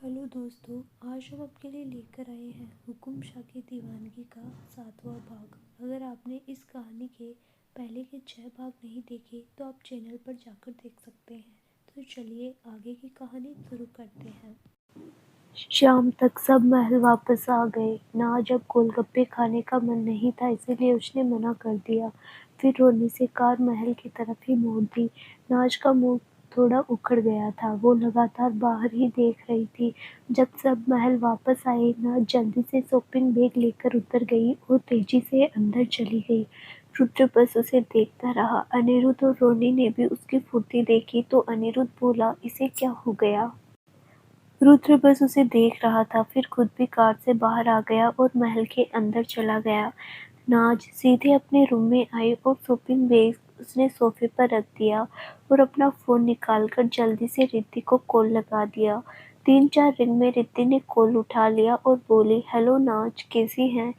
Hello दोस्तों, आज हम आपके लिए लेकर आए हैं हुकुम शाह की दीवानगी का 7वां भाग। अगर आपने इस कहानी के पहले के 6 भाग नहीं देखे तो आप चैनल पर जाकर देख सकते हैं। तो चलिए आगे की कहानी शुरू करते हैं। शाम तक सब महल वापस आ गए। नाज अब गोलगप्पे खाने का मन नहीं था, इसीलिए उसने मना कर दिया। फिर रोने से कार महल की तरफ ही मोड़ दी। नाज का मुंह थोड़ा उखड़ गया था। वो लगातार बाहर ही देख रही थी। जब सब महल वापस आए, नाज जल्दी से शॉपिंग बैग लेकर उतर गई और तेजी से अंदर चली गई। रुद्र बस उसे देखता रहा। अनिरुद्ध और रोनी ने भी उसकी फुर्ती देखी तो अनिरुद्ध बोला, इसे क्या हो गया? रुद्र बस उसे देख रहा था, फिर खुद भी कार से बाहर आ गया और महल के अंदर चला गया। नाज सीधे अपने रूम में आई और शॉपिंग बैग उसने सोफे पर रख दिया और अपना फोन निकालकर जल्दी से रिद्धि को कॉल लगा दिया। 3-4 रिंग में रिद्धि ने कॉल उठा लिया और बोली, हेलो नाज, कैसी हैं?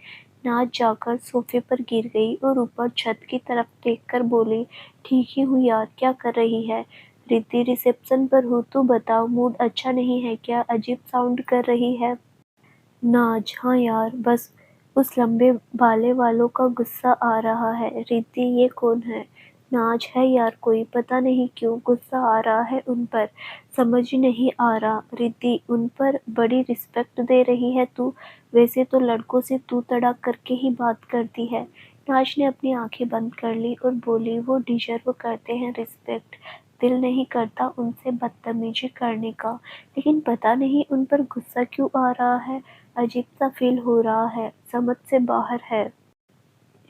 नाज जाकर सोफे पर गिर गई और ऊपर छत की तरफ देखकर बोली, ठीक ही हूँ यार, क्या कर रही है? रिद्धि, रिसेप्शन पर हूँ, तू बताओ, मूड अच्छा नहीं है क्या? अजीब साउंड कर रही है। नाज, हाँ यार, बस उस लंबे बाले वालों का गुस्सा आ रहा है। रिद्धि, ये कौन है? नाज, है यार कोई, पता नहीं क्यों गुस्सा आ रहा है उन पर, समझ ही नहीं आ रहा। रिद्धि, उन पर बड़ी रिस्पेक्ट दे रही है तू, वैसे तो लड़कों से तू तड़ाक करके ही बात करती है। नाज ने अपनी आंखें बंद कर ली और बोली, वो डिजर्व करते हैं रिस्पेक्ट, दिल नहीं करता उनसे बदतमीजी करने का, लेकिन पता नहीं उन पर गुस्सा क्यों आ रहा है। अजीब सा फील हो रहा है, समझ से बाहर है।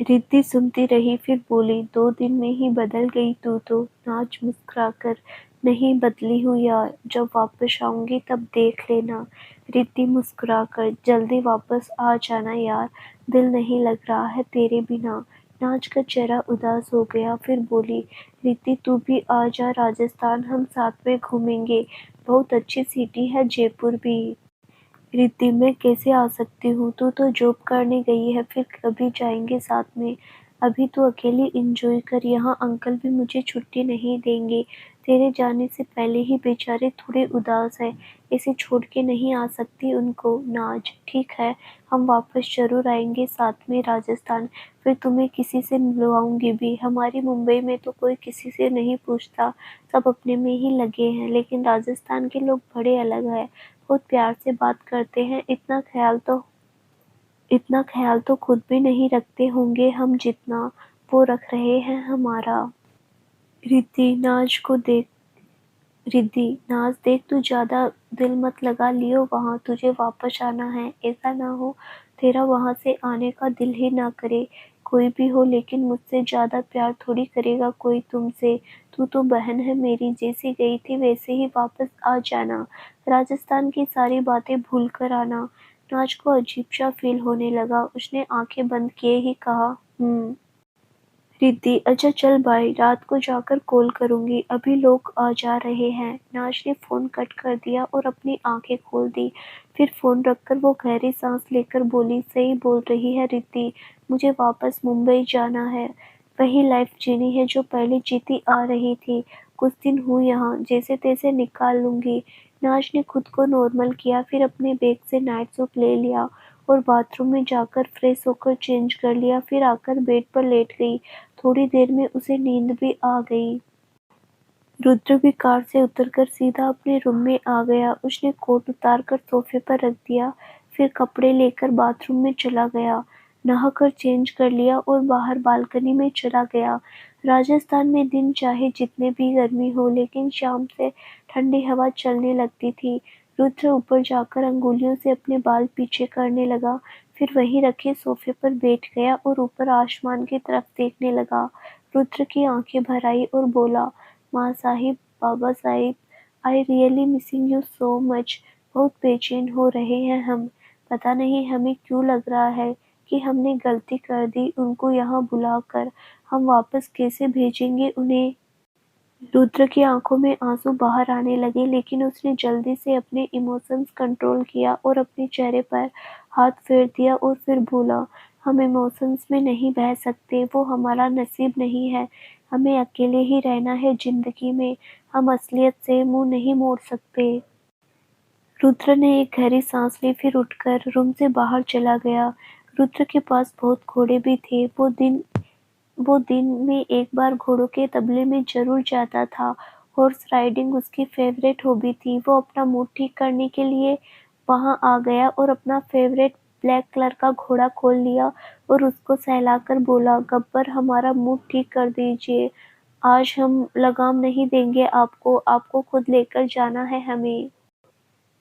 रिद्धि सुनती रही, फिर बोली, 2 दिन में ही बदल गई तू तो। नाज मुस्कुराकर, नहीं बदली हूँ यार, जब वापस आऊंगी तब देख लेना। रिद्धि मुस्कुराकर, जल्दी वापस आ जाना यार, दिल नहीं लग रहा है तेरे बिना। नाज का चेहरा उदास हो गया, फिर बोली, रिद्धि तू भी आ जा राजस्थान, हम साथ में घूमेंगे, बहुत अच्छी सिटी है जयपुर भी। रिद्धि, मैं कैसे आ सकती हूँ, तू तो जॉब करने गई है, फिर कभी जाएंगे साथ में। अभी तो अकेली एंजॉय कर, यहाँ अंकल भी मुझे छुट्टी नहीं देंगे। तेरे जाने से पहले ही बेचारे थोड़े उदास है, ऐसे छोड़ के नहीं आ सकती उनको। नाज, ठीक है, हम वापस जरूर आएंगे साथ में राजस्थान, फिर तुम्हें किसी से मिलवाऊंगी भी। हमारी मुंबई में तो कोई किसी से नहीं पूछता, सब अपने में ही लगे हैं, लेकिन राजस्थान के लोग बड़े अलग है, बहुत प्यार से बात करते हैं। इतना ख्याल तो खुद भी नहीं रखते होंगे हम जितना वो रख रहे हैं हमारा। रिद्धि, नाज को देख रिद्धि, नाज देख, तू ज्यादा दिल मत लगा लियो, वहां तुझे वापस आना है, ऐसा ना हो तेरा वहां से आने का दिल ही ना करे। कोई भी हो, लेकिन मुझसे ज्यादा प्यार थोड़ी करेगा कोई तुमसे। तू तो बहन है मेरी, जैसी गई थी वैसे ही वापस आ जाना, राजस्थान की सारी बातें भूल कर आना। नाज को अजीब सा फील होने लगा, उसने आंखें बंद किए ही कहा, रिद्धि, अच्छा चल बाय, रात को जाकर कॉल करूंगी, अभी लोग आ जा रहे हैं। नाज ने फोन कट कर दिया और अपनी आंखें खोल दी। फिर फोन रखकर वो गहरी सांस लेकर बोली, सही बोल रही है रिद्धि, मुझे वापस मुंबई जाना है, वही लाइफ जीनी है जो पहले जीती आ रही थी। कुछ दिन हूँ यहाँ, जैसे तैसे निकाल लूंगी। नाज ने खुद को नॉर्मल किया, फिर अपने बैग से नाइट सूट ले लिया और बाथरूम में जाकर फ्रेश होकर चेंज कर लिया, फिर आकर बेड पर लेट गई। थोड़ी देर में उसे नींद भी आ गई। रुद्र भी कार से उतरकर सीधा अपने रूम में आ गया। उसने कोट उतारकर सोफे पर रख दिया, फिर कपड़े लेकर बाथरूम में चला गया, नहाकर चेंज कर लिया और बाहर बालकनी में चला गया। राजस्थान में दिन चाहे जितने भी गर्मी हो, लेकिन शाम से ठंडी हवा चलने लगती थी। रुद्र ऊपर जाकर अंगुलियों से अपने बाल पीछे करने लगा, फिर वहीं रखे सोफे पर बैठ गया और ऊपर आसमान की तरफ देखने लगा। रुद्र की आंखें भर आई और बोला, माँ साहिब, बाबा साहिब, I really missing you so much. बहुत बेचैन हो रहे हैं हम, पता नहीं हमें क्यों लग रहा है कि हमने गलती कर दी उनको यहाँ बुलाकर, हम वापस कैसे भेजेंगे उन्हें। रुद्र की आंखों में आंसू बाहर आने लगे, लेकिन उसने जल्दी से अपने इमोशंस कंट्रोल किया और अपने चेहरे पर हाथ फेर दिया और फिर बोला, हम इमोशंस में नहीं बह सकते, वो हमारा नसीब नहीं है, हमें अकेले ही रहना है जिंदगी में, हम असलियत से मुंह नहीं मोड़ सकते। रुद्र ने एक गहरी सांस ली, फिर उठकर रूम से बाहर चला गया। रुद्र के पास बहुत घोड़े भी थे। वो दिन में एक बार घोड़ों के तबेले में जरूर जाता था। हॉर्स राइडिंग उसकी फेवरेट हॉबी थी। वो अपना मूड ठीक करने के लिए वहां आ गया और अपना फेवरेट ब्लैक कलर का घोड़ा खोल लिया और उसको सहलाकर बोला, गब्बर, हमारा मूड ठीक कर दीजिए। आज हम लगाम नहीं देंगे आपको, आपको खुद लेकर जाना है हमें।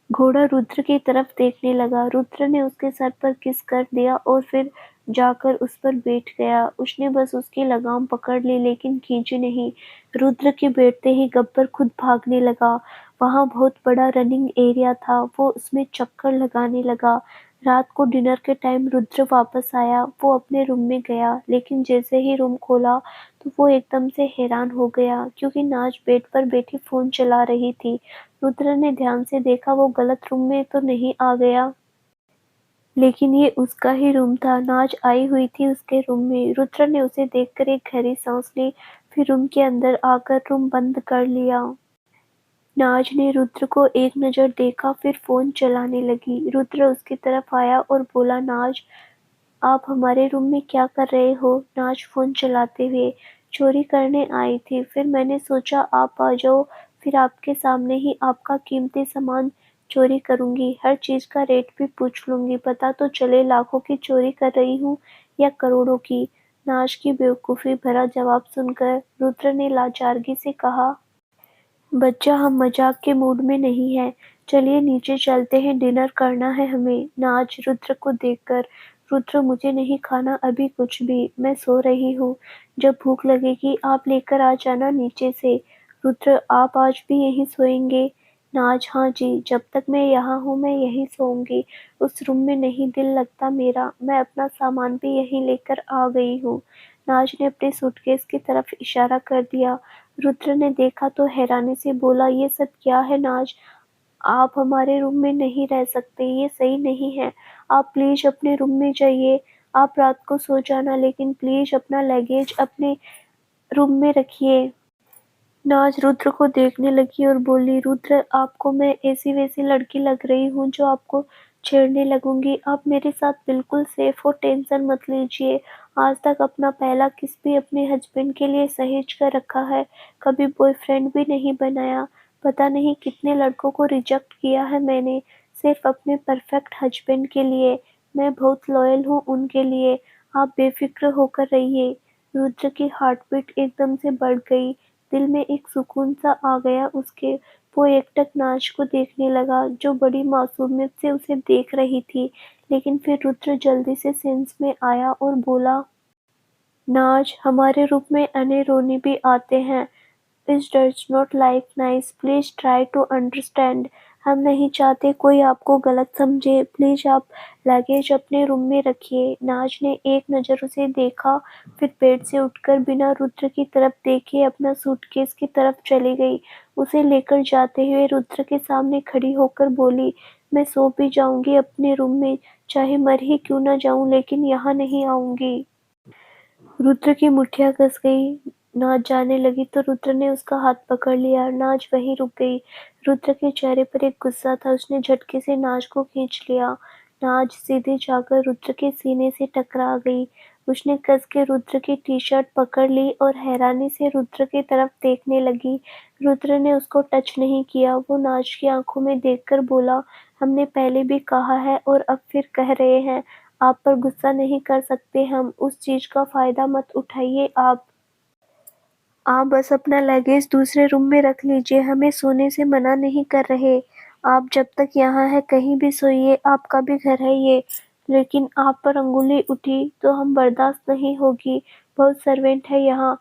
घोड़ा रुद्र की तरफ देखने लगा। रुद्र ने उसके सर पर किस कर दिया और फिर जाकर उस पर बैठ गया। उसने बस उसकी लगाम पकड़ ली, लेकिन खींची नहीं। रुद्र के बैठते ही गब्बर खुद भागने लगा। वहां बहुत बड़ा रनिंग एरिया था। वो उसमें चक्कर लगाने लगा। रात को डिनर के टाइम रुद्र वापस आया। वो अपने रूम में गया, लेकिन जैसे ही रूम खोला तो वो एकदम से हैरान हो गया, क्योंकि नाज बेड पर बैठी फोन चला रही थी। रुद्र ने ध्यान से देखा, वो गलत रूम में तो नहीं आ गया, लेकिन ये उसका ही रूम था। नाज आई हुई थी उसके रूम में। रुद्र ने उसे देखकर एक गहरी सांस ली, फिर रूम के अंदर आकर रूम बंद कर लिया। नाज ने रुद्र को एक नज़र देखा, फिर फोन चलाने लगी। रुद्र उसकी तरफ आया और बोला, नाज, आप हमारे रूम में क्या कर रहे हो? नाज फोन चलाते हुए, चोरी करने आई थी, फिर मैंने सोचा आप आ जाओ, फिर आपके सामने ही आपका कीमती सामान चोरी करूंगी, हर चीज का रेट भी पूछ लूंगी, पता तो चले लाखों की चोरी कर रही हूँ या करोड़ों की। नाज की बेवकूफी भरा जवाब सुनकर रुद्र ने लाचारगी से कहा, बच्चा, हम मजाक के मूड में नहीं हैं। चलिए नीचे चलते हैं, डिनर करना है हमें। नाज रुद्र को देखकर, रुद्र, मुझे नहीं खाना अभी कुछ भी, मैं सो रही हूँ। जब भूख लगेगी आप लेकर आ जाना नीचे से। रुद्र, आप आज भी यहीं सोएंगे? नाज, हाँ जी, जब तक मैं यहाँ हूँ मैं यहीं सोऊंगी। उस रूम में नहीं दिल लगता मेरा, मैं अपना सामान भी यहीं लेकर आ गई हूँ। नाज ने अपने सूटकेस की तरफ इशारा कर दिया। रुद्र ने देखा तो हैरानी से बोला, ये सब क्या है नाज? आप हमारे रूम में नहीं रह सकते, ये सही नहीं है। आप प्लीज अपने रूम में जाइए। आप रात को सो जाना, लेकिन प्लीज अपना लगेज अपने रूम में रखिए। नाज रुद्र को देखने लगी और बोली, रुद्र, आपको मैं ऐसी वैसी लड़की लग रही हूँ जो आपको छेड़ने लगूंगी? आप मेरे साथ बिल्कुल सेफ हो, टेंशन मत लीजिए। आज तक अपना पहला किस भी अपने हस्बैंड के लिए सहेज कर रखा है, कभी बॉयफ्रेंड भी नहीं बनाया। पता नहीं कितने लड़कों को रिजेक्ट किया है मैंने, सिर्फ अपने परफेक्ट हस्बैंड के लिए। मैं बहुत लॉयल हूँ उनके लिए। आप बेफिक्र होकर रहिए। रुद्र की हार्टबीट एकदम से बढ़ गई। दिल में एक सुकून सा आ गया उसके। वो एकटक नाज को देखने लगा, जो बड़ी मासूमियत से उसे देख रही थी। लेकिन फिर रुद्र जल्दी से सेंस में आया और बोला, नाज, हमारे रूप में अने रोनी भी आते हैं। It does not like nice, please try to understand. हम नहीं चाहते कोई आपको गलत समझे, प्लीज आप लगेज अपने रूम में रखिए। नाज ने एक नज़र उसे देखा, फिर बेड से उठकर बिना रुद्र की तरफ देखे अपना सूटकेस की तरफ चली गई। उसे लेकर जाते हुए रुद्र के सामने खड़ी होकर बोली, मैं सो भी जाऊंगी अपने रूम में, चाहे मर ही क्यों ना जाऊं, लेकिन यहाँ नहीं आऊंगी। रुद्र की मुठ्ठियाँ कस गई। नाज जाने लगी तो रुद्र ने उसका हाथ पकड़ लिया। नाज वहीं रुक गई। रुद्र के चेहरे पर एक गुस्सा था। उसने झटके से नाज को खींच लिया। नाज सीधे जाकर रुद्र के सीने से टकरा गई। उसने कस के रुद्र की टी-शर्ट पकड़ ली और हैरानी से रुद्र की तरफ देखने लगी। रुद्र ने उसको टच नहीं किया। वो नाज की आंखों में देखकर बोला, हमने पहले भी कहा है और अब फिर कह रहे हैं, आप पर गुस्सा नहीं कर सकते हम, उस चीज का फायदा मत उठाइए आप बस अपना लगेज दूसरे रूम में रख लीजिए, हमें सोने से मना नहीं कर रहे। आप जब तक यहाँ हैं कहीं भी सोइए, आपका भी घर है ये। लेकिन आप पर अंगुली उठी तो हम बर्दाश्त नहीं होगी। बहुत सर्वेंट है यहाँ।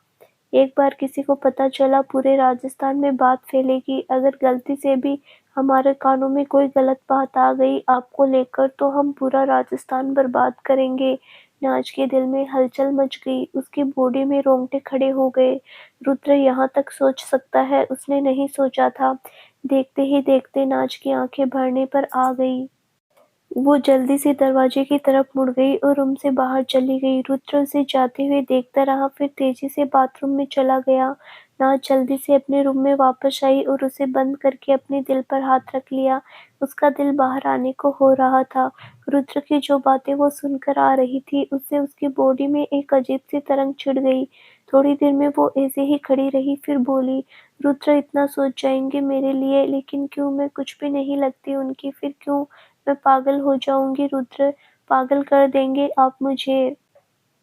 एक बार किसी को पता चला पूरे राजस्थान में बात फैलेगी। अगर गलती से भी हमारे कानों में कोई गलत बात आ गई आपको लेकर तो हम पूरा राजस्थान बर्बाद करेंगे। नाज के दिल में हलचल मच गई। उसकी बॉडी में रोंगटे खड़े हो गए। रुद्र यहाँ तक सोच सकता है, उसने नहीं सोचा था। देखते ही देखते नाज की आंखें भरने पर आ गई। वो जल्दी से दरवाजे की तरफ मुड़ गई और रूम से बाहर चली गई। रुद्र उसे जाते हुए देखता रहा, फिर तेजी से बाथरूम में चला गया। नाज जल्दी से अपने रूम में वापस आई और उसे बंद करके अपने दिल पर हाथ रख लिया। उसका दिल बाहर आने को हो रहा था। रुद्र की जो बातें वो सुनकर आ रही थी, उससे उसकी बॉडी में एक अजीब-सी तरंग छिड़ गई। थोड़ी देर में वो ऐसे ही खड़ी रही, फिर बोली, रुद्र इतना सोच जाएंगे मेरे लिए, लेकिन क्यों मैं कुछ भी नहीं लगती उनकी, फिर क्यों मैं पागल हो जाऊंगी रुद्र, पागल कर देंगे आप मुझे।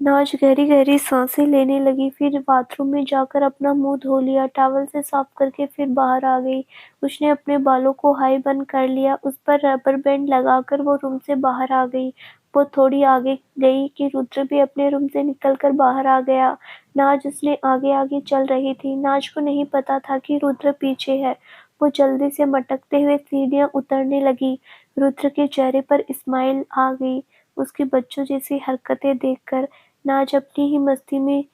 नाज गहरी-गहरी सांसें लेने लगी, फिर बाथरूम में जाकर अपना मुंह धो लिया, टॉवल से साफ करके फिर बाहर आ गई। उसने अपने बालों को हाई बन कर लिया, उस पर रबर बैंड लगाकर वो रूम से बाहर आ गई। वो थोड़ी आगे गई कि रुद्र भी अपने रूम से निकलकर बाहर आ गया। नाज उसने आगे-आगे चल रही थी। नाज को नहीं पता था कि रुद्र पीछे है। वो जल्दी से मटकते हुए सीढ़ियां उतरने लगी। रुद्र के चेहरे पर स्माइल आ गई, उसकी बच्चों जैसी हरकतें देखकर। नाज अपनी ही मस्ती में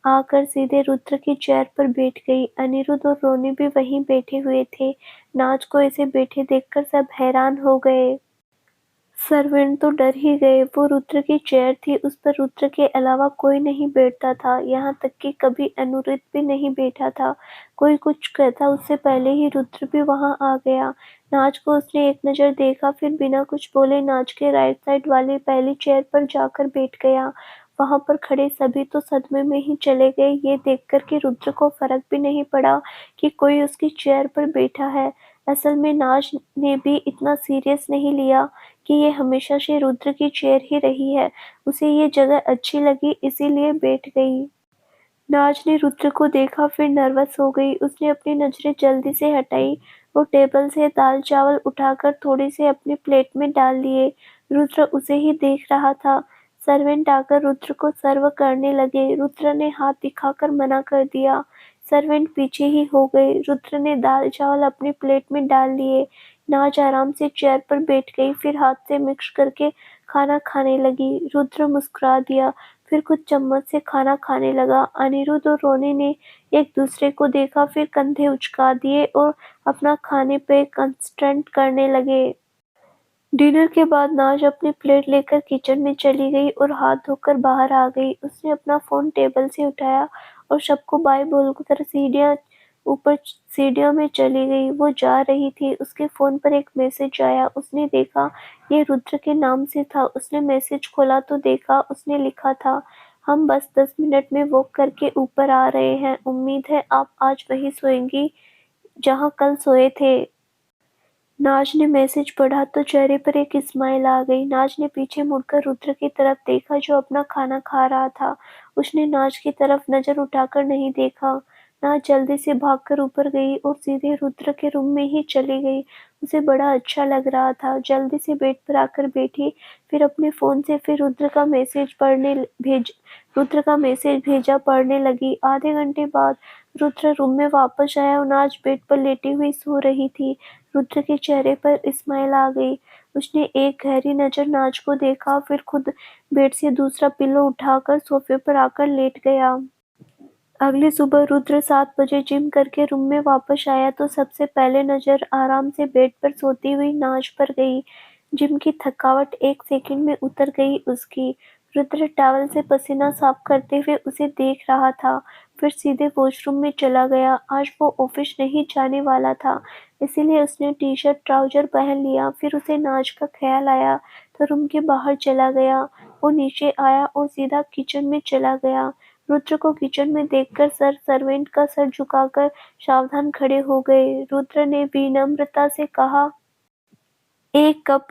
आकर सीधे रुद्र की चेयर पर बैठ गई। अनिरुद्ध और रोनी भी वहीं बैठे हुए थे। नाज को ऐसे बैठे देखकर सब हैरान हो गए। सर्वेंट तो डर ही गए। वो रुद्र की चेयर थी, उस पर रुद्र के अलावा कोई नहीं बैठता था। यहाँ तक कि कभी अनिरुद्ध भी नहीं बैठा था। कोई कुछ कहता उससे पहले ही रुद्र भी वहाँ आ गया। नाज को उसने एक नज़र देखा, फिर बिना कुछ बोले नाज के राइट साइड वाली पहली चेयर पर जाकर बैठ गया। वहाँ पर खड़े सभी तो सदमे में ही चले गए, ये देखकर कि रुद्र को फर्क भी नहीं पड़ा कि कोई उसकी चेयर पर बैठा है। असल में नाज ने भी इतना सीरियस नहीं लिया कि ये हमेशा से रुद्र की चेयर ही रही है। उसे ये जगह अच्छी लगी, इसीलिए बैठ गई। नाज ने रुद्र को देखा, फिर नर्वस हो गई। उसने अपनी नजरें जल्दी से हटाई। वो टेबल से दाल चावल उठाकर थोड़े से अपनी प्लेट में डाल लिए। रुद्र उसे ही देख रहा था। सर्वेंट आकर रुद्र को सर्व करने लगे। रुद्र ने हाथ दिखाकर मना कर दिया। सर्वेंट पीछे ही हो गए। रुद्र ने दाल चावल अपनी प्लेट में डाल लिए। नाज आराम से चेयर पर बैठ गई, फिर हाथ से मिक्स करके खाना खाने लगी। रुद्र मुस्कुरा दिया, फिर कुछ चम्मच से खाना खाने लगा। अनिरुद्ध और रोनी ने एक दूसरे को देखा, फिर कंधे उचका दिए और अपना खाने पे कंसंट्रेट करने लगे। डिनर के बाद नाज अपनी प्लेट लेकर किचन में चली गई और हाथ धोकर बाहर आ गई। उसने अपना फोन टेबल से उठाया और सबको बाय बोलकर सीढ़ियों में चली गई। वो जा रही थी, उसके फोन पर एक मैसेज आया। उसने देखा ये रुद्र के नाम से था। उसने मैसेज खोला तो देखा उसने लिखा था, हम बस 10 मिनट में वॉक करके ऊपर आ रहे हैं। उम्मीद है आप आज वहीं सोएंगी जहाँ कल सोए थे। नाज ने मैसेज पढ़ा तो चेहरे पर एक स्माइल आ गई। नाज ने पीछे मुड़कर रुद्र की तरफ देखा जो अपना खाना खा रहा था। उसने नाज की तरफ नजर उठाकर नहीं देखा। नाज जल्दी से भागकर ऊपर गई और सीधे रुद्र के रूम में ही चली गई। उसे बड़ा अच्छा लग रहा था। जल्दी से बेड पर आकर बैठी, फिर अपने फोन से फिर रुद्र का मैसेज भेजा पढ़ने लगी। आधे घंटे बाद रुद्र रूम में वापस आया और नाज बेड पर लेटी हुई सो रही थी। रुद्र के चेहरे पर स्माइल आ गई। उसने एक गहरी नज़र नाज को देखा, फिर खुद बेड से दूसरा पिलो उठाकर सोफे पर आकर लेट गया। अगली सुबह रुद्र 7 बजे जिम करके रूम में वापस आया तो सबसे पहले नज़र आराम से बेड पर सोती हुई नाज पर गई। जिम की थकावट एक सेकंड में उतर गई उसकी। रुद्र टॉवल से पसीना साफ करते हुए उसे देख रहा था, फिर सीधे वॉशरूम में चला गया। आज वो ऑफिस नहीं जाने वाला था, इसीलिए उसने टी-शर्ट ट्राउजर पहन लिया। फिर उसे नाज का ख्याल आया तो रूम के बाहर चला गया। वो नीचे आया और सीधा किचन में चला गया। रुद्र को किचन में देखकर सर्वेंट का सर झुकाकर सावधान खड़े हो गए। रुद्र ने विनम्रता से कहा, एक कप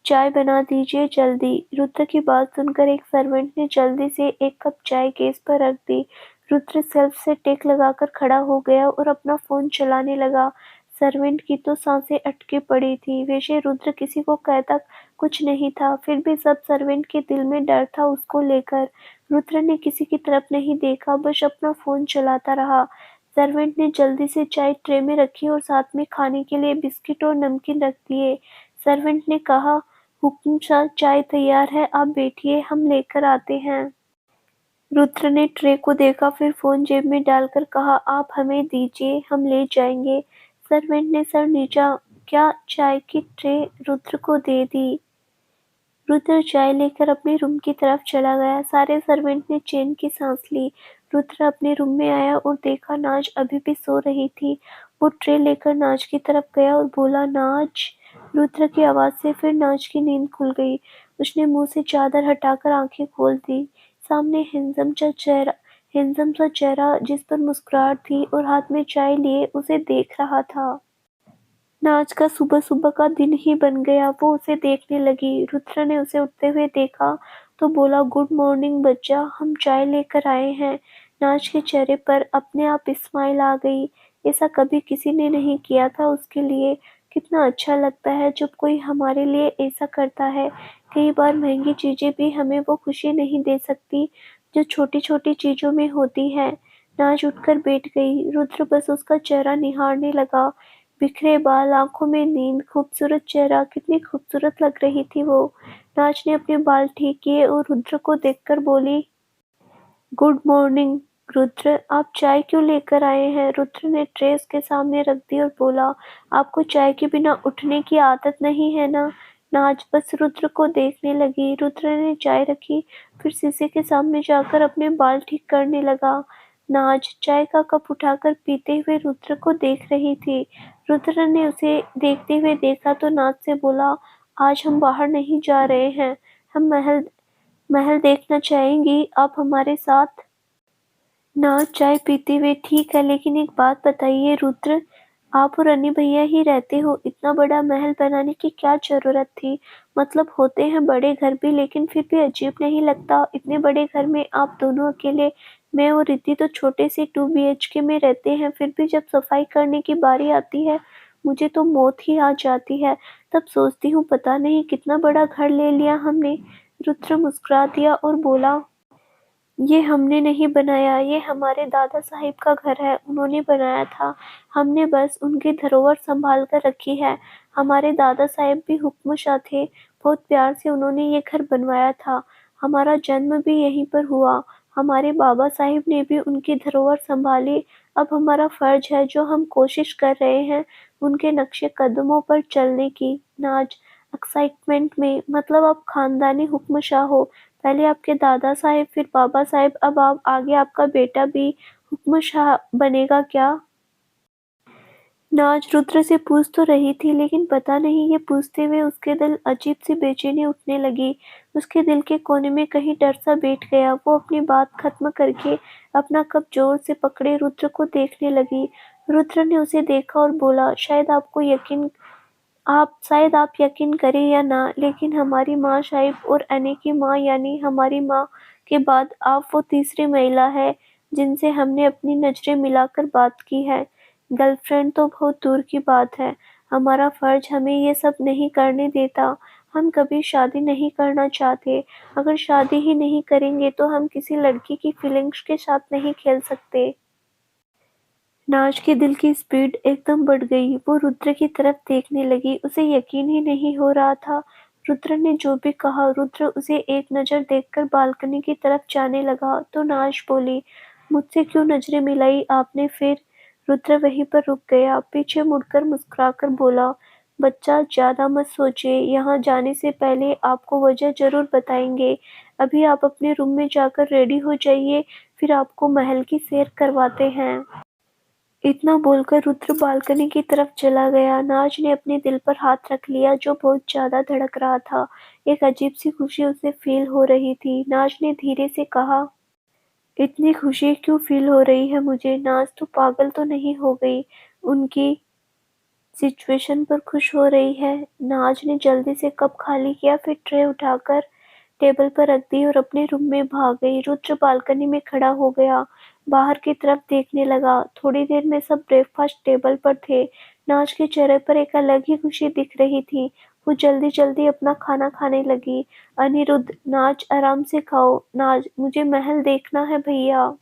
चाय बना दीजिए जल्दी। रुद्र की बात सुनकर एक सर्वेंट ने जल्दी से एक कप चाय गैस पर रख दी। रुद्र शेल्फ से टेक लगाकर खड़ा हो गया और अपना फोन चलाने लगा। सर्वेंट की तो सांसें अटकी पड़ी थी। वैसे रुद्र किसी को कहता कुछ नहीं था, फिर भी सब सर्वेंट के दिल में डर था उसको लेकर। रुद्र ने किसी की तरफ नहीं देखा, बस अपना फोन चलाता रहा। सर्वेंट ने जल्दी से चाय ट्रे में रखी और साथ में खाने के लिए बिस्किट और नमकीन रख दिए। सर्वेंट ने कहा, हुकुम शाह, चाय तैयार है, आप बैठिए, हम लेकर आते हैं। रुद्र ने ट्रे को देखा, फिर फोन जेब में डालकर कहा, आप हमें दीजिए, हम ले जाएंगे। सर्वेंट ने सर नीचा क्या चाय की ट्रे रुद्र को दे दी। रुद्र चाय लेकर अपने रूम की तरफ चला गया। सारे सर्वेंट ने चैन की सांस ली। रुद्र अपने रूम में आया और देखा नाज अभी भी सो रही थी। वो ट्रे लेकर नाज की तरफ गया और बोला, नाज। रुद्र की आवाज़ से फिर नाज की नींद खुल गई। उसने मुंह से चादर हटाकर आंखें खोल दी। सामने हैंडसम सा चेहरा जिस पर मुस्कुराहट थी और हाथ में चाय लिए उसे देख रहा था। नाज का सुबह-सुबह का दिन ही बन गया। वो उसे देखने लगी। रुद्र ने उसे उठते हुए देखा तो बोला, गुड मॉर्निंग बच्चा, हम चाय लेकर आए हैं। नाज के चेहरे पर अपने आप स्माइल आ गई। ऐसा कभी किसी ने नहीं किया था उसके लिए। कितना अच्छा लगता है जब कोई हमारे लिए ऐसा करता है। कई बार महंगी चीज़ें भी हमें वो खुशी नहीं दे सकती जो छोटी-छोटी चीज़ों में होती है। नाज उठकर बैठ गई। रुद्र बस उसका चेहरा निहारने लगा। बिखरे बाल, आँखों में नींद, खूबसूरत चेहरा, कितनी खूबसूरत लग रही थी वो। नाज ने अपने बाल ठीक किए और रुद्र को देखकर बोली, गुड मॉर्निंग रुद्र, आप चाय क्यों लेकर आए हैं? रुद्र ने ट्रे उसके सामने रख दी और बोला, आपको चाय के बिना उठने की आदत नहीं है ना? नाज बस रुद्र को देखने लगी। रुद्र ने चाय रखी, फिर शीशे के सामने जाकर अपने बाल ठीक करने लगा। नाज चाय का कप उठाकर पीते हुए रुद्र को देख रही थी। रुद्र ने उसे देखते हुए देखा तो नाज से बोला, आज हम बाहर नहीं जा रहे हैं, हम महल महल देखना चाहेंगी, आप हमारे साथ? नाज चाय पीते हुए, ठीक है, लेकिन एक बात बताइए रुद्र, आप और अनी भैया ही रहते हो, इतना बड़ा महल बनाने की क्या जरूरत थी? मतलब होते हैं बड़े घर भी, लेकिन फिर भी अजीब नहीं लगता? इतने बड़े घर में आप दोनों अकेले, मैं और रिद्धि तो छोटे से 2 BHK में रहते हैं, फिर भी जब सफाई करने की बारी आती है मुझे तो मौत ही आ जाती है। तब सोचती हूँ पता नहीं कितना बड़ा घर ले लिया हमने। रुद्र मुस्कुरा दिया और बोला, ये हमने नहीं बनाया, ये हमारे दादा साहिब का घर है, उन्होंने बनाया था। हमने बस उनकी धरोहर संभाल कर रखी है। हमारे दादा साहिब भी हुक्मशाह थे, बहुत प्यार से उन्होंने ये घर बनवाया था। हमारा जन्म भी यहीं पर हुआ। हमारे बाबा साहिब ने भी उनकी धरोहर संभाली। अब हमारा फर्ज है, जो हम कोशिश कर रहे हैं, उनके नक्शे कदमों पर चलने की। नाज एक्साइटमेंट में, मतलब आप खानदानी हुक्मशाह हो। पहले आपके दादा साहिब, फिर बाबा साहिब, अब आप आगे आपका बेटा भी हुक्मशाह बनेगा क्या? नाज रुद्र से पूछ तो रही थी, लेकिन पता नहीं ये पूछते हुए उसके दिल अजीब सी बेचैनी उठने लगी। उसके दिल के कोने में कहीं डर सा बैठ गया। वो अपनी बात खत्म करके अपना कप जोर से पकड़े रुद्र को देखने लगी। रुद्र ने उसे देखा और बोला, शायद आप यकीन करें या ना, लेकिन हमारी माँ साहिब और अनी की माँ यानी हमारी माँ के बाद आप वो तीसरी महिला है जिनसे हमने अपनी नजरें मिलाकर बात की है। गर्लफ्रेंड तो बहुत दूर की बात है। हमारा फर्ज हमें ये सब नहीं करने देता। हम कभी शादी नहीं करना चाहते। अगर शादी ही नहीं करेंगे तो हम किसी लड़की की फीलिंग्स के साथ नहीं खेल सकते। नाज के दिल की स्पीड एकदम बढ़ गई। वो रुद्र की तरफ देखने लगी। उसे यकीन ही नहीं हो रहा था रुद्र ने जो भी कहा। रुद्र उसे एक नज़र देखकर बालकनी की तरफ जाने लगा तो नाज बोली, मुझसे क्यों नजरें मिलाई आपने फिर? रुद्र वहीं पर रुक गया। पीछे मुड़कर मुस्कुराकर बोला, बच्चा ज्यादा मत सोचिए, यहाँ जाने से पहले आपको वजह जरूर बताएंगे। अभी आप अपने रूम में जाकर रेडी हो जाइए, फिर आपको महल की सैर करवाते हैं। इतना बोलकर रुद्र बालकनी की तरफ चला गया। नाज ने अपने दिल पर हाथ रख लिया जो बहुत ज्यादा धड़क रहा था। एक अजीब सी खुशी उसे फील हो रही थी। नाज ने धीरे से कहा, इतनी खुशी क्यों फील हो रही है मुझे? नाज तू पागल तो नहीं हो गई? उनकी सिचुएशन पर खुश हो रही है। नाज ने जल्दी से कप खाली किया, फिर ट्रे उठाकर टेबल पर रख दी और अपने रूम में भाग गई। रुद्र बालकनी में खड़ा हो गया, बाहर की तरफ देखने लगा। थोड़ी देर में सब ब्रेकफास्ट टेबल पर थे। नाज के चेहरे पर एक अलग ही खुशी दिख रही थी। वो जल्दी जल्दी अपना खाना खाने लगी। अनिरुद्ध, नाज आराम से खाओ। नाज, मुझे महल देखना है भैया।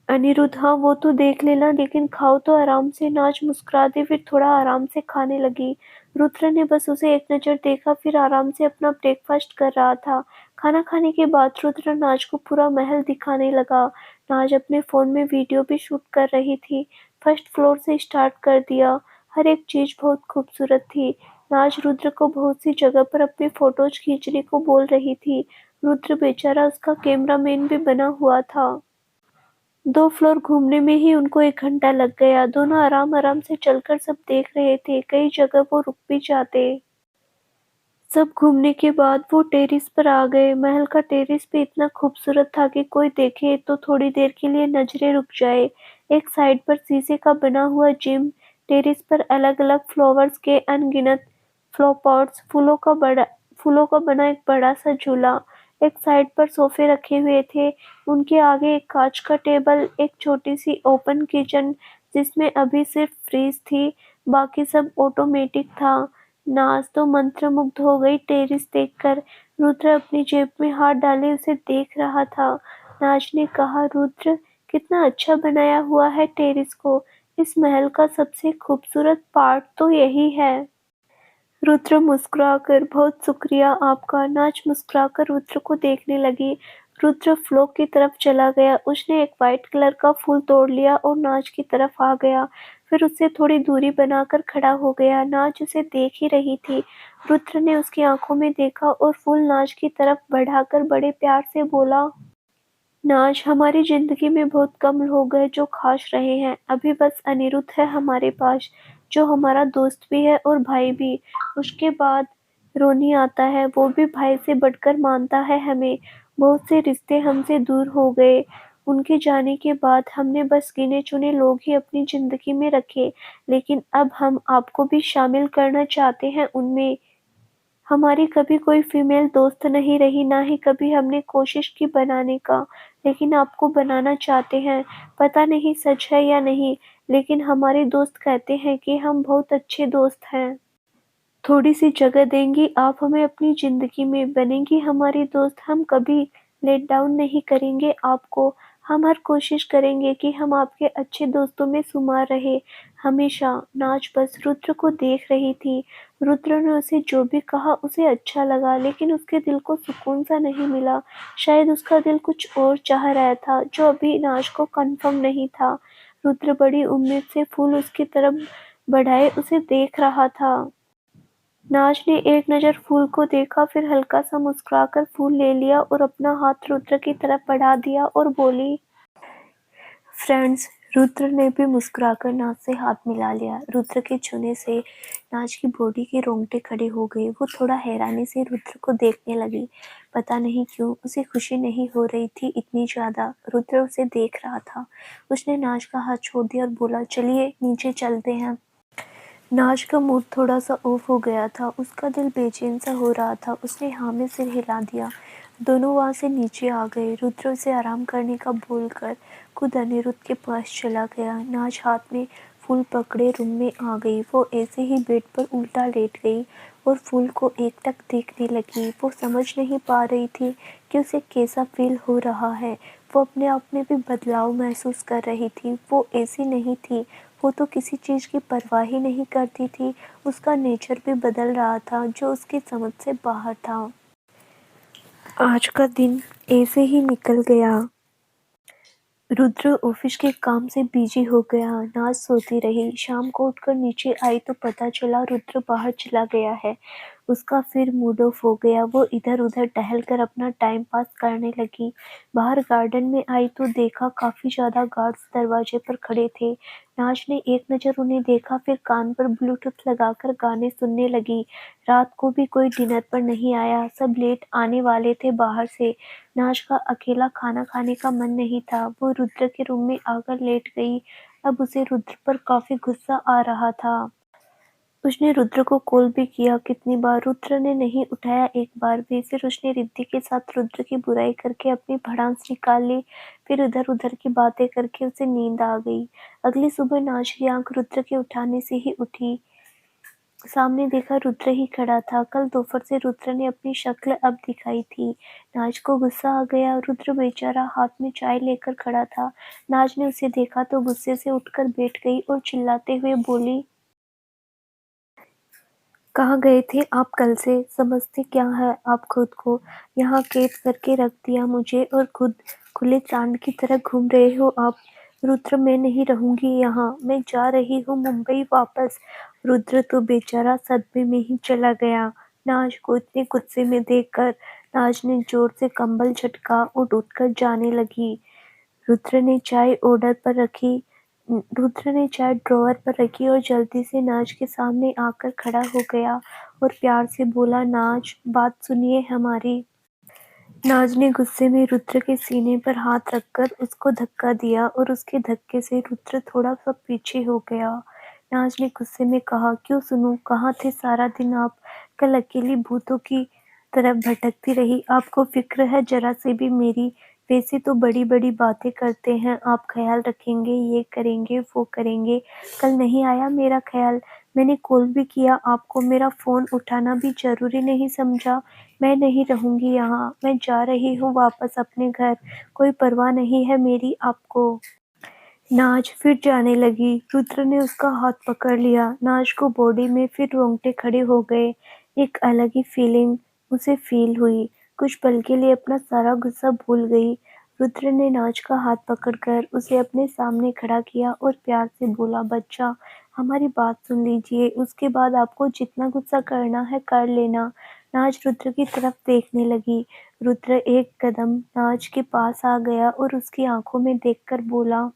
अनिरुद्ध, हाँ वो तो देख लेना, लेकिन खाओ तो आराम से। नाज मुस्कुरा दी, फिर थोड़ा आराम से खाने लगी। रुद्र ने बस उसे एक नज़र देखा, फिर आराम से अपना ब्रेकफास्ट कर रहा था। खाना खाने के बाद रुद्र नाज को पूरा महल दिखाने लगा। नाज अपने फ़ोन में वीडियो भी शूट कर रही थी। फर्स्ट फ्लोर से स्टार्ट कर दिया। हर एक चीज़ बहुत खूबसूरत थी। नाज रुद्र को बहुत सी जगह पर अपनी फ़ोटोज़ खींचने को बोल रही थी। रुद्र बेचारा उसका कैमरामैन भी बना हुआ था। 2 फ्लोर घूमने में ही उनको 1 घंटा लग गया। दोनों आराम-आराम से चलकर सब देख रहे थे, कई जगह वो रुक भी जाते। सब घूमने के बाद वो टेरेस पर आ गए। महल का टेरेस भी इतना खूबसूरत था कि कोई देखे तो थोड़ी देर के लिए नजरें रुक जाए। एक साइड पर शीशे का बना हुआ जिम, टेरेस पर अलग-अलग फ्लावर्स के अनगिनत फ्लावर पॉट्स, फूलों का बना एक बड़ा सा झूला। एक साइड पर सोफे रखे हुए थे, उनके आगे एक कांच का टेबल, एक छोटी सी ओपन किचन जिसमें अभी सिर्फ फ्रिज थी, बाकी सब ऑटोमेटिक था। नाज़ तो मंत्रमुग्ध हो गई टेरेस देखकर। रुद्र अपनी जेब में हाथ डाले उसे देख रहा था। नाज़ ने कहा, रुद्र, कितना अच्छा बनाया हुआ है टेरेस को। इस महल का सबसे खूबसूरत पार्ट तो यही है। रुद्र मुस्कुराकर, बहुत शुक्रिया आपका। नाज़ मुस्कुराकर रुद्र को देखने लगी। रुद्र फ्लो की तरफ चला गया। उसने एक व्हाइट कलर का फूल तोड़ लिया और नाज़ की तरफ आ गया। फिर उससे थोड़ी दूरी बनाकर खड़ा हो गया। नाज़ उसे देख ही रही थी। रुद्र ने उसकी आंखों में देखा और फूल नाज़ की तरफ बढ़ाकर बड़े प्यार से बोला, नाज़, हमारी जिंदगी में बहुत कम लोग हैं जो खास रहे हैं। अभी बस अनिरुद्ध है हमारे पास, जो हमारा दोस्त भी है और भाई भी। उसके बाद रोनी आता है, वो भी भाई से बढ़कर मानता है हमें। बहुत से रिश्ते हमसे दूर हो गए। उनके जाने के बाद हमने बस गिने-चुने लोग ही अपनी जिंदगी में रखे, लेकिन अब हम आपको भी शामिल करना चाहते हैं उनमें। हमारी कभी कोई फीमेल दोस्त नहीं रही, ना ही कभी हमने कोशिश की बनाने का, लेकिन आपको बनाना चाहते हैं। पता नहीं सच है या नहीं, लेकिन हमारे दोस्त कहते हैं कि हम बहुत अच्छे दोस्त हैं। थोड़ी-सी जगह देंगी आप हमें अपनी ज़िंदगी में, बनेंगी हमारी दोस्त, हम कभी लेट डाउन नहीं करेंगे आपको। हम हर कोशिश करेंगे कि हम आपके अच्छे दोस्तों में शुमार रहें, हमेशा। नाज़ बस रुद्र को देख रही थी। रुद्र ने उसे जो भी कहा उसे अच्छा लगा, लेकिन उसके दिल को सुकून-सा नहीं मिला। शायद उसका दिल कुछ और चाह रहा था, जो अभी नाज़ को कन्फर्म नहीं था। रुद्र बड़ी उम्मीद से फूल उसकी तरफ बढ़ाए उसे देख रहा था। नाज़ ने एक नज़र फूल को देखा, फिर हल्का सा मुस्कुराकर फूल ले लिया और अपना हाथ रुद्र की तरफ बढ़ा दिया और बोली, फ्रेंड्स। रुद्र ने भी मुस्कुराकर नाज़ से हाथ मिला लिया। रुद्र के छूने से नाज़ की बॉडी के रोंगटे खड़े हो गए। वो थोड़ा हैरानी से रुद्र को देखने लगी। पता नहीं क्यों उसे खुशी नहीं हो रही थी इतनी ज़्यादा। रुद्र उसे देख रहा था। उसने नाज़ का हाथ छोड़ दिया और बोला, चलिए नीचे चलते हैं। नाज़ का मूड थोड़ा सा ऑफ हो गया था। उसका दिल बेचैन सा हो रहा था। उसने हाँ में सिर हिला दिया। दोनों वहाँ से नीचे आ गए। रुद्र उसे आराम करने का बोलकर खुद अनिरुद्ध के पास चला गया। नाज़ हाथ में फूल पकड़े रूम में आ गई। वो ऐसे ही बेड पर उल्टा लेट गई और फूल को एकटक देखने लगी। वो समझ नहीं पा रही थी कि उसे कैसा फील हो रहा है। वो अपने आप में भी बदलाव महसूस कर रही थी। वो ऐसी नहीं थी। वो तो किसी चीज़ की परवाह ही नहीं करती थी। उसका नेचर भी बदल रहा था, जो उसकी समझ से बाहर था। आज का दिन ऐसे ही निकल गया। रुद्र ऑफिस के काम से बिजी हो गया। नाज़ सोती रही। शाम को उठकर नीचे आई तो पता चला रुद्र बाहर चला गया है। उसका फिर मूड ऑफ हो गया। वो इधर-उधर टहलकर अपना टाइम पास करने लगी। बाहर गार्डन में आई तो देखा काफ़ी ज़्यादा गार्ड्स दरवाजे पर खड़े थे। नाज़ ने एक नज़र उन्हें देखा, फिर कान पर ब्लूटूथ लगाकर गाने सुनने लगी। रात को भी कोई डिनर पर नहीं आया। सब लेट आने वाले थे बाहर से। नाज़ का अकेला खाना खाने का मन नहीं था। वो रुद्र के रूम में आकर लेट गई। अब उसे रुद्र पर काफ़ी गुस्सा आ रहा था। उसने रुद्र को कॉल भी किया कितनी बार, रुद्र ने नहीं उठाया एक बार भी। फिर उसने रिद्धि के साथ रुद्र की बुराई करके अपनी भड़ास निकाल ली। फिर इधर-उधर की बातें करके उसे नींद आ गई। अगली सुबह नाज़ की आंख रुद्र के उठाने से ही उठी। सामने देखा रुद्र ही खड़ा था। कल दोपहर से रुद्र ने अपनी शक्ल अब दिखाई थी। नाज़ को गुस्सा आ गया। रुद्र बेचारा हाथ में चाय लेकर खड़ा था। नाज़ ने उसे देखा तो गुस्से से उठकर बैठ गई और चिल्लाते हुए बोली, कहाँ गए थे आप कल से? समझते क्या है आप खुद को? यहाँ कैद करके रख दिया मुझे और खुद खुले चांद की तरह घूम रहे हो आप। रुद्र, मैं नहीं रहूंगी यहाँ, मैं जा रही हूँ मुंबई वापस। रुद्र तो बेचारा सदमे में ही चला गया। नाज को इतने गुस्से में देखकर नाज ने जोर से कंबल झटका और उठकर जाने लगी। रुद्र ने चाय ऑर्डर पर रखी रुद्र ने चाय ड्रॉअर पर रखी और जल्दी से नाज के सामने आकर खड़ा हो गया और प्यार से बोला, नाज, बात सुनिए हमारी। नाज ने गुस्से में रुद्र के सीने पर हाथ रखकर उसको धक्का दिया और उसके धक्के से रुद्र थोड़ा सा पीछे हो गया। नाज ने गुस्से में कहा, क्यों सुनूं, कहाँ थे सारा दिन आप? कल अकेली भूतों की तरफ भटकती रही, आपको फिक्र है जरा से भी मेरी? वैसे तो बड़ी बड़ी बातें करते हैं आप, ख्याल रखेंगे, ये करेंगे वो करेंगे, कल नहीं आया मेरा ख्याल। मैंने कॉल भी किया आपको, मेरा फ़ोन उठाना भी ज़रूरी नहीं समझा। मैं नहीं रहूँगी यहाँ, मैं जा रही हूँ वापस अपने घर, कोई परवाह नहीं है मेरी आपको। नाज फिर जाने लगी। रुद्र ने उसका हाथ पकड़ लिया। नाज को बॉडी में फिर रोंगटे खड़े हो गए। एक अलग ही फीलिंग उसे फील हुई। कुछ पल के लिए अपना सारा गुस्सा भूल गई। रुद्र ने नाज का हाथ पकड़कर उसे अपने सामने खड़ा किया और प्यार से बोला, बच्चा, हमारी बात सुन लीजिए, उसके बाद आपको जितना गुस्सा करना है कर लेना। नाज रुद्र की तरफ देखने लगी। रुद्र एक कदम नाज के पास आ गया और उसकी आंखों में देखकर बोला,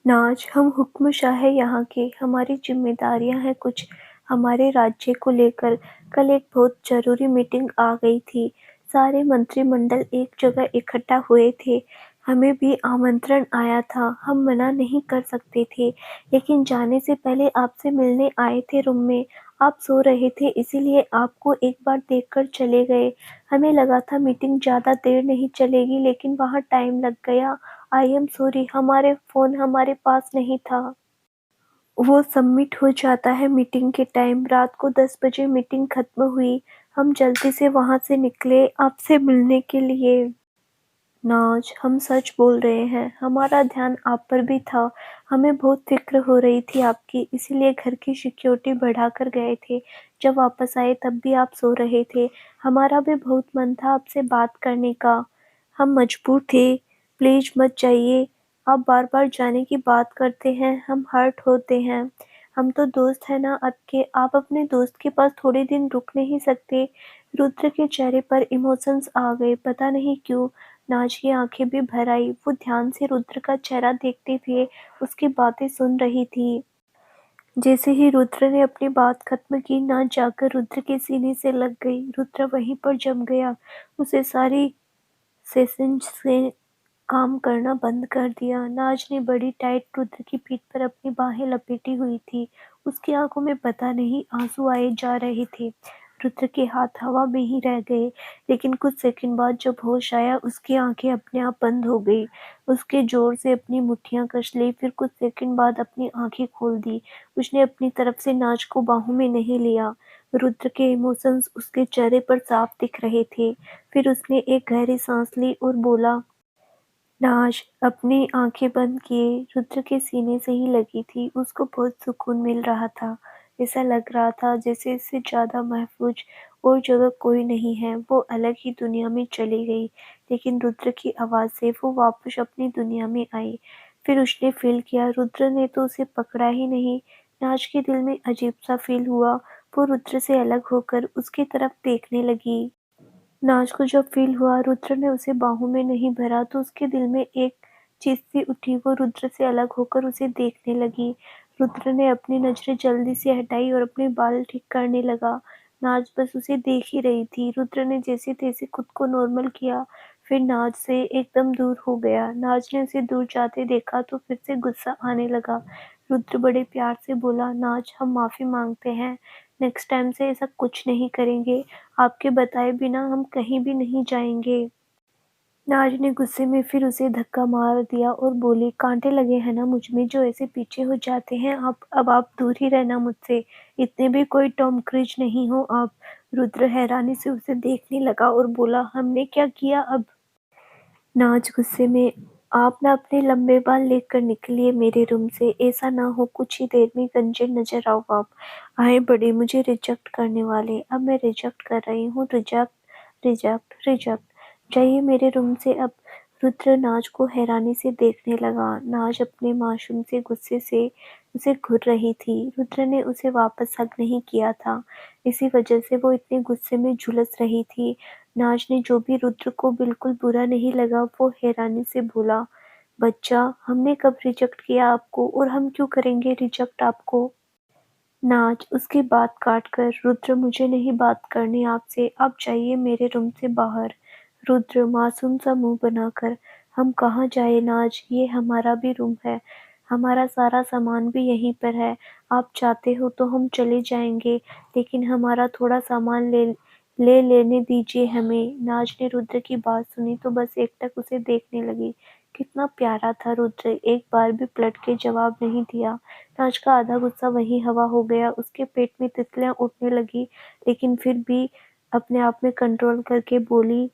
नाज, हम हुक्मशाह हैं यहाँ के, हमारी जिम्मेदारियाँ हैं कुछ, हमारे राज्य को लेकर। कल एक बहुत जरूरी मीटिंग आ गई थी, सारे मंत्रिमंडल एक जगह इकट्ठा हुए थे, हमें भी आमंत्रण आया था, हम मना नहीं कर सकते थे, लेकिन जाने से पहले आपसे मिलने आए थे रूम में, आप सो रहे थे इसीलिए आपको एक बार देखकर चले गए। हमें लगा था मीटिंग ज़्यादा देर नहीं चलेगी, लेकिन वहाँ टाइम लग गया। आई एम सॉरी, हमारे फ़ोन हमारे पास नहीं था। वो सबमिट हो जाता है मीटिंग के टाइम। रात को 10 बजे मीटिंग खत्म हुई। हम जल्दी से वहाँ से निकले आपसे मिलने के लिए। नाज, हम सच बोल रहे हैं, हमारा ध्यान आप पर भी था। हमें बहुत फिक्र हो रही थी आपकी, इसीलिए घर की सिक्योरिटी बढ़ाकर गए थे। जब वापस आए तब भी आप सो रहे थे। हमारा भी बहुत मन था आपसे बात करने का, हम मजबूर थे। प्लीज मत जाइए, आप बार बार जाने की बात करते हैं, हम हर्ट होते हैं। हम तो दोस्त हैं ना आपके, आप अपने दोस्त के पास थोड़े दिन रुक नहीं सकते? रुद्र के चेहरे पर इमोशंस आ गए, पता नहीं क्यों। नाज की आंखें भी भर आई। वो ध्यान से रुद्र का चेहरा देखते हुए उसकी बातें सुन रही थी। जैसे ही रुद्र ने अपनी बात खत्म की, नाज जाकर रुद्र के सीने से लग गई। रुद्र वहीं पर जम गया। उसे सारी सेशन से काम करना बंद कर दिया। नाज ने बड़ी टाइट रुद्र की पीठ पर अपनी बाहें लपेटी हुई थी। उसकी आंखों में पता नहीं आंसू आए जा रहे थे। रुद्र के हाथ हवा में ही रह गए, लेकिन कुछ सेकंड बाद जब होश आया, उसकी आंखें अपने आप बंद हो गई। उसके जोर से अपनी मुट्ठियां कस ली, फिर कुछ सेकंड बाद अपनी आंखें खोल दी। उसने अपनी तरफ से नाज को बाहों में नहीं लिया। रुद्र के इमोशंस उसके चेहरे पर साफ दिख रहे थे। फिर उसने एक गहरी सांस ली और बोला, नाज अपनी आंखें बंद किए। रुद्र के सीने से ही लगी थी। उसको बहुत सुकून मिल रहा था। ऐसा लग रहा था जैसे इससे ज़्यादा महफूज और जगह कोई नहीं है। वो अलग ही दुनिया में चली गई, लेकिन रुद्र की आवाज़ से वो वापस अपनी दुनिया में आई। फिर उसने फील किया रुद्र ने तो उसे पकड़ा ही नहीं। नाज के दिल में अजीब सा फील हुआ। वो रुद्र से अलग होकर उसकी तरफ देखने लगी। नाज को जब फ़ील हुआ रुद्र ने उसे बाहों में नहीं भरा, तो उसके दिल में एक चीज़ सी उठी। वो रुद्र से अलग होकर उसे देखने लगी। रुद्र ने अपनी नज़रें जल्दी से हटाई और अपने बाल ठीक करने लगा। नाज बस उसे देख ही रही थी। रुद्र ने जैसे-तैसे खुद को नॉर्मल किया, फिर नाज से एकदम दूर हो गया। नाज ने उसे दूर जाते देखा तो फिर से गुस्सा आने लगा। रुद्र बड़े प्यार से बोला, नाज, हम माफ़ी माँगते हैं। नेक्स्ट टाइम से ऐसा कुछ नहीं करेंगे। आपके बताए बिना हम कहीं भी नहीं जाएंगे। नाज ने गुस्से में फिर उसे धक्का मार दिया और बोली, कांटे लगे हैं ना मुझ में जो ऐसे पीछे हो जाते हैं? अब आप दूर ही रहना मुझसे। इतने भी कोई टॉम क्रूज नहीं हो आप। रुद्र हैरानी से उसे देखने लगा और बोला, हमने क्या किया अब? नाज गुस्से में, आप ना अपने लंबे बाल लेकर निकलिए मेरे रूम से। ऐसा ना हो कुछ ही देर में गंजे नजर आओ आप। आए बड़े मुझे रिजेक्ट करने वाले। अब मैं रिजेक्ट कर रही हूँ। Reject, reject, reject. जाइए मेरे रूम से अब। रुद्र नाज को हैरानी से देखने लगा। नाज अपने मासूम से गुस्से से उसे घूर रही थी। रुद्र ने उसे वापस हग नहीं किया था, इसी वजह से वो इतने गुस्से में झुलस रही थी। नाज ने जो भी रुद्र को बिल्कुल बुरा नहीं लगा, वो हैरानी से बोला, बच्चा, हमने कब रिजेक्ट किया आपको और हम क्यों करेंगे रिजेक्ट आपको? नाज उसकी बात काटकर, रुद्र मुझे नहीं बात करनी आपसे, आप जाइए मेरे रूम से बाहर। रुद्र मासूम सा मुंह बनाकर, हम कहाँ जाए नाज, ये हमारा भी रूम है, हमारा सारा सामान भी यहीं पर है, आप चाहते हो तो हम चले जाएंगे, लेकिन हमारा थोड़ा सामान ले लेने दीजिए हमें। नाज ने रुद्र की बात सुनी तो बस एकटक उसे देखने लगी। कितना प्यारा था रुद्र, एक बार भी पलट के जवाब नहीं दिया। नाज का आधा गुस्सा वहीं हवा हो गया, उसके पेट में तितलियां उठने लगी, लेकिन फिर भी अपने आप में कंट्रोल करके बोली,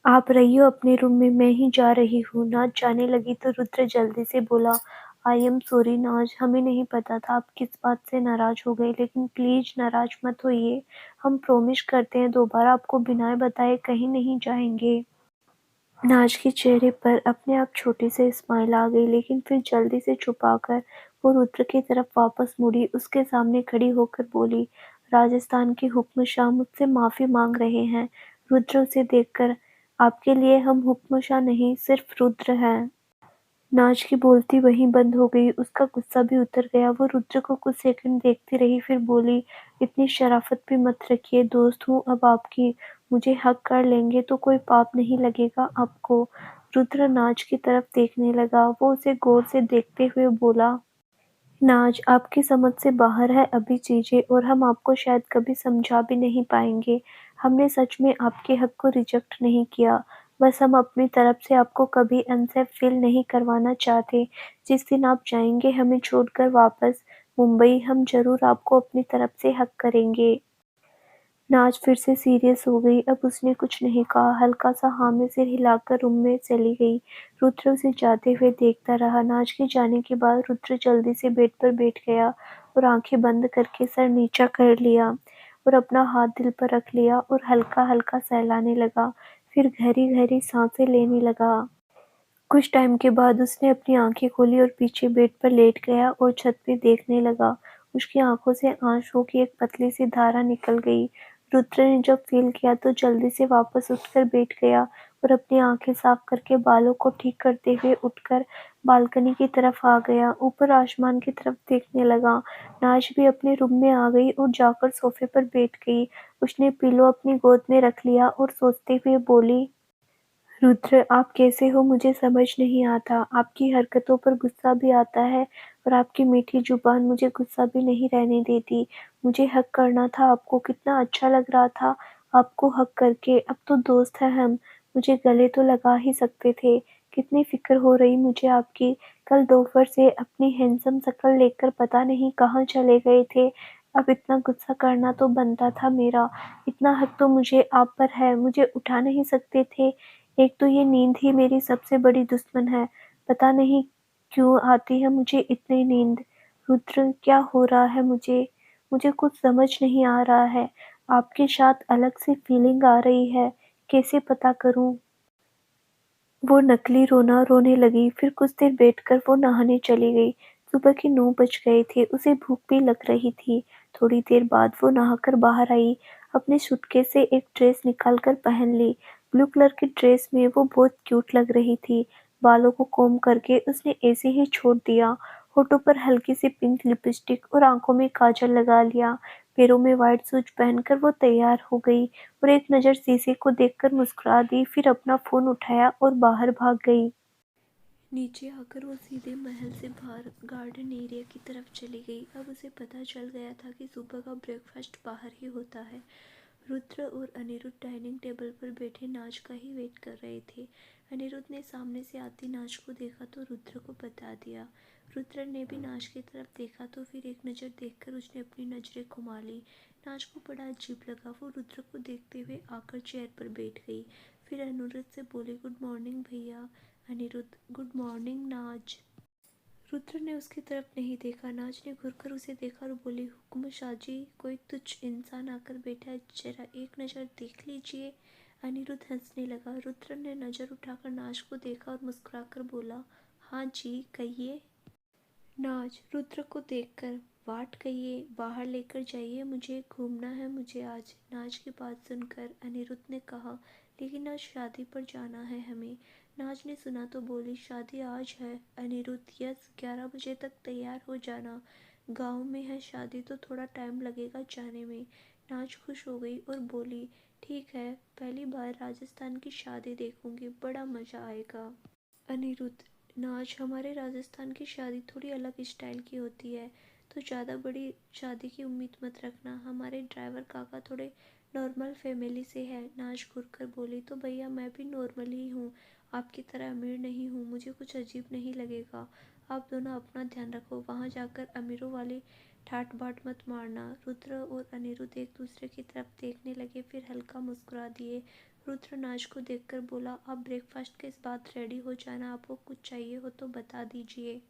आप रहियो अपने रूम में, मैं ही जा रही हूँ। नाज जाने लगी तो रुद्र जल्दी से बोला, आई एम सॉरी नाज, हमें नहीं पता था आप किस बात से नाराज हो गए, लेकिन प्लीज नाराज मत होइए, हम प्रॉमिस करते हैं दोबारा आपको बिना बताए कहीं नहीं जाएंगे। नाज के चेहरे पर अपने आप छोटी सी स्माइल आ गई, लेकिन फिर जल्दी से छुपाकर वो रुद्र की तरफ वापस मुड़ी, उसके सामने खड़ी होकर बोली, राजस्थान के हुक्म शाह मुझसे माफी मांग रहे हैं। रुद्र उसे देखकर, आपके लिए हम हुक्म शाह नहीं, सिर्फ रुद्र हैं। नाज की बोलती वहीं बंद हो गई, उसका गुस्सा भी उतर गया। वो रुद्र को कुछ सेकंड देखती रही, फिर बोली, इतनी शराफत भी मत रखिए, दोस्त हूँ अब आपकी, मुझे हक कर लेंगे तो कोई पाप नहीं लगेगा आपको। रुद्र नाज की तरफ देखने लगा, वो उसे गौर से देखते हुए बोला, नाज आपकी समझ से बाहर है अभी चीजें, और हम आपको शायद कभी समझा भी नहीं पाएंगे। हमने सच में आपके हक को रिजेक्ट नहीं किया, बस हम अपनी तरफ से आपको कभी अनसेफ फील नहीं करवाना चाहते। जिस दिन आप जाएंगे हमें छोड़कर वापस मुंबई, हम जरूर आपको अपनी तरफ से हक करेंगे। नाज फिर से सीरियस हो गई, अब उसने कुछ नहीं कहा, हल्का सा हाँ में सिर हिलाकर रूम में चली गई। रुद्र उसे जाते हुए देखता रहा। नाज के जाने के बाद रुद्र जल्दी से बेड पर बैठ गया और आंखें बंद करके सर नीचा कर लिया और अपना हाथ दिल पर रख लिया और हल्का हल्का सहलाने लगा, फिर गहरी गहरी सांसें लेने लगा। कुछ टाइम के बाद उसने अपनी आंखें खोली और पीछे बेड पर लेट गया और छत पे देखने लगा। उसकी आंखों से आंसुओं की एक पतली सी धारा निकल गई। रुद्र ने जब फील किया तो जल्दी से वापस उठकर बैठ गया और अपनी आंखें साफ करके बालों को ठीक करते हुए उठकर बालकनी की तरफ आ गया। ऊपर आसमान की तरफ देखने लगा। नाज भी अपने रूम में आ गई और जाकर सोफे पर बैठ गई। उसने पिलो अपनी गोद में रख लिया और सोचते हुए बोली, रुद्र आप कैसे हो मुझे समझ नहीं आता, आपकी हरकतों पर गुस्सा भी आता है और आपकी मीठी जुबान मुझे गुस्सा भी नहीं रहने देती। मुझे हक करना था आपको, कितना अच्छा लग रहा था आपको हक करके, अब तो दोस्त है हम, मुझे गले तो लगा ही सकते थे। कितनी फिक्र हो रही मुझे आपकी, कल दोपहर से अपनी हैंडसम शक्ल लेकर पता नहीं कहाँ चले गए थे। अब इतना गुस्सा करना तो बनता था मेरा, इतना हक तो मुझे आप पर है, मुझे उठा नहीं सकते थे। एक तो ये नींद ही मेरी सबसे बड़ी दुश्मन है, पता नहीं क्यों आती है मुझे इतनी नींद। रुद्र क्या हो रहा है मुझे, मुझे कुछ समझ नहीं आ रहा है, आपके साथ अलग सी फीलिंग आ रही है, कैसे पता करूं। वो नकली रोना रोने लगी, फिर कुछ देर बैठकर वो नहाने चली गई। सुबह के 9 बज गए थे, उसे भूख भी लग रही थी। थोड़ी देर बाद वो नहाकर बाहर आई, अपने सूटकेस से एक ड्रेस निकालकर पहन ली। ब्लू कलर की ड्रेस में वो बहुत क्यूट लग रही थी। बालों को कोम्ब करके उसने ऐसे ही छोड़ दिया। होठों पर हल्की सी पिंक लिपस्टिक और आंखों में काजल लगा लिया। पैरों में व्हाइट शूज पहनकर वो तैयार हो गई और एक नज़र शीशे को देखकर मुस्कुरा दी, फिर अपना फ़ोन उठाया और बाहर भाग गई। नीचे आकर वो सीधे महल से बाहर गार्डन एरिया की तरफ चली गई। अब उसे पता चल गया था कि सुबह का ब्रेकफास्ट बाहर ही होता है। रुद्र और अनिरुद्ध डाइनिंग टेबल पर बैठे नाज का ही वेट कर रहे थे। अनिरुद्ध ने सामने से आती नाज को देखा तो रुद्र को बता दिया। रुद्र ने भी नाज की तरफ देखा तो फिर एक नज़र देखकर उसने अपनी नज़रें घुमा ली। नाज को बड़ा अजीब लगा, वो रुद्र को देखते हुए आकर चेयर पर बैठ गई। फिर अनिरुद्ध से बोली, गुड मॉर्निंग भैया। अनिरुद्ध, गुड मॉर्निंग नाज। रुद्र ने उसकी तरफ नहीं देखा। नाज ने घुरकर उसे देखा और बोली, हुक्म शाहजी, कोई तुच्छ इंसान आकर बैठा है, जरा एक नज़र देख लीजिए। अनिरुद्ध हंसने लगा। रुद्र ने नज़र उठाकर नाज को देखा और मुस्कुराकर बोला, हाँ जी कहिए। नाज रुद्र को देखकर, वाट कहिए, बाहर लेकर जाइए मुझे, घूमना है मुझे आज। नाज की बात सुनकर अनिरुद्ध ने कहा, लेकिन आज शादी पर जाना है हमें। नाज ने सुना तो बोली, शादी आज है अनिरुद्ध। यस, 11 बजे तक तैयार हो जाना। गांव में है शादी तो थोड़ा टाइम लगेगा जाने में। नाज खुश हो गई और बोली, ठीक है, पहली बार राजस्थान की शादी देखूंगी, बड़ा मजा आएगा। अनिरुद्ध, नाज, हमारे राजस्थान की शादी थोड़ी अलग स्टाइल की होती है, तो ज़्यादा बड़ी शादी की उम्मीद मत रखना। हमारे ड्राइवर काका थोड़े नॉर्मल फैमिली से है। नाज घुर कर बोली, तो भैया मैं भी नॉर्मल ही हूँ, आपकी तरह अमीर नहीं हूँ, मुझे कुछ अजीब नहीं लगेगा। आप दोनों अपना ध्यान रखो, वहाँ जाकर अमीरों वाली ठाट बाट मत मारना। रुद्र और अनिरुद्ध एक दूसरे की तरफ देखने लगे, फिर हल्का मुस्कुरा दिए। रुद्र नाज को देखकर बोला, आप ब्रेकफास्ट के बाद रेडी हो जाना, आपको कुछ चाहिए हो तो बता दीजिए।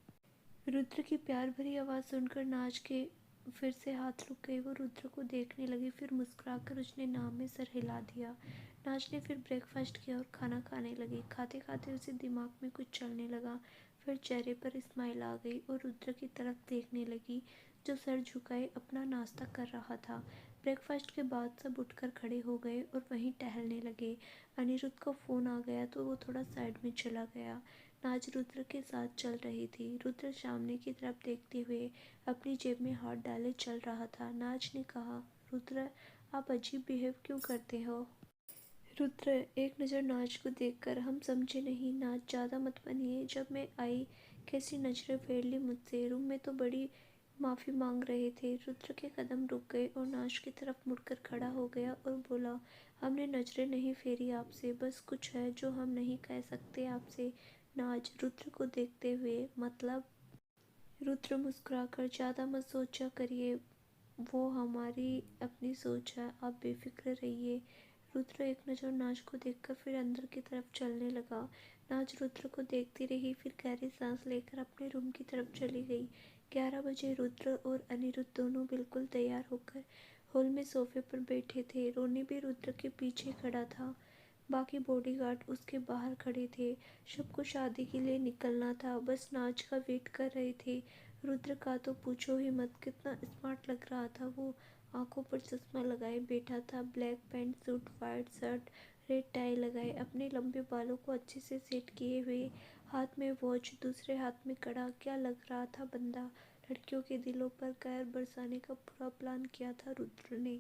रुद्र की प्यार भरी आवाज़ सुनकर नाज के फिर से हाथ रुक गए। वो रुद्र को देखने लगी, फिर मुस्कुराकर उसने नाम में सर हिला दिया। नाज ने फिर ब्रेकफास्ट किया और खाना खाने लगी। खाते खाते उसे दिमाग में कुछ चलने लगा, फिर चेहरे पर स्माइल आ गई और रुद्र की तरफ देखने लगी, जो सर झुकाए अपना नाश्ता कर रहा था। ब्रेकफास्ट के बाद सब उठकर खड़े हो गए और वहीं टहलने लगे। अनिरुद्ध को फ़ोन आ गया तो वो थोड़ा साइड में चला गया। नाज रुद्र के साथ चल रही थी। रुद्र सामने की तरफ देखते हुए अपनी जेब में हाथ डाले चल रहा था। नाज ने कहा, रुद्र, आप अजीब बिहेव क्यों करते हो? रुद्र एक नज़र नाज को देखकर, हम समझे नहीं नाज, ज़्यादा मत बनिए। जब मैं आई कैसी नज़रें फेर ली मुझसे, रूम में तो बड़ी माफ़ी मांग रहे थे। रुद्र के कदम रुक गए और नाज की तरफ मुड़कर खड़ा हो गया और बोला, हमने नज़रें नहीं फेरी आपसे, बस कुछ है जो हम नहीं कह सकते आपसे। नाज रुद्र को देखते हुए, मतलब? रुद्र मुस्कुराकर, ज़्यादा मत सोचा करिए, वो हमारी अपनी सोच है, आप बेफिक्र रहिए। रुद्र एक नज़र नाज को देखकर फिर अंदर की तरफ चलने लगा। नाज रुद्र को देखती रही, फिर गहरी सांस लेकर अपने रूम की तरफ चली गई। 11 बजे रुद्र और अनिरुद्ध दोनों बिल्कुल तैयार होकर हॉल में सोफे पर बैठे थे। रोनी भी रुद्र के पीछे खड़ा था, बाकी बॉडीगार्ड उसके बाहर खड़े थे। सबको शादी के लिए निकलना था, बस नाच का वेट कर रहे थे। रुद्र का तो पूछो ही मत, कितना स्मार्ट लग रहा था वो। आंखों पर चश्मा लगाए बैठा था, black pant suit, white shirt, red tie लगाए, अपने लंबे बालों को अच्छे से सेट किए हुए, हाथ में वॉच, दूसरे हाथ में कड़ा। क्या लग रहा था बंदा। लड़कियों के दिलों पर कहर बरसाने का पूरा प्लान किया था रुद्र ने।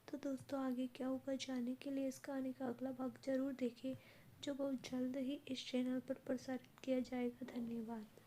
तो दोस्तों, आगे क्या होगा जानने के लिए इस कहानी का अगला भाग ज़रूर देखें, जो बहुत जल्द ही इस चैनल पर प्रसारित किया जाएगा। धन्यवाद।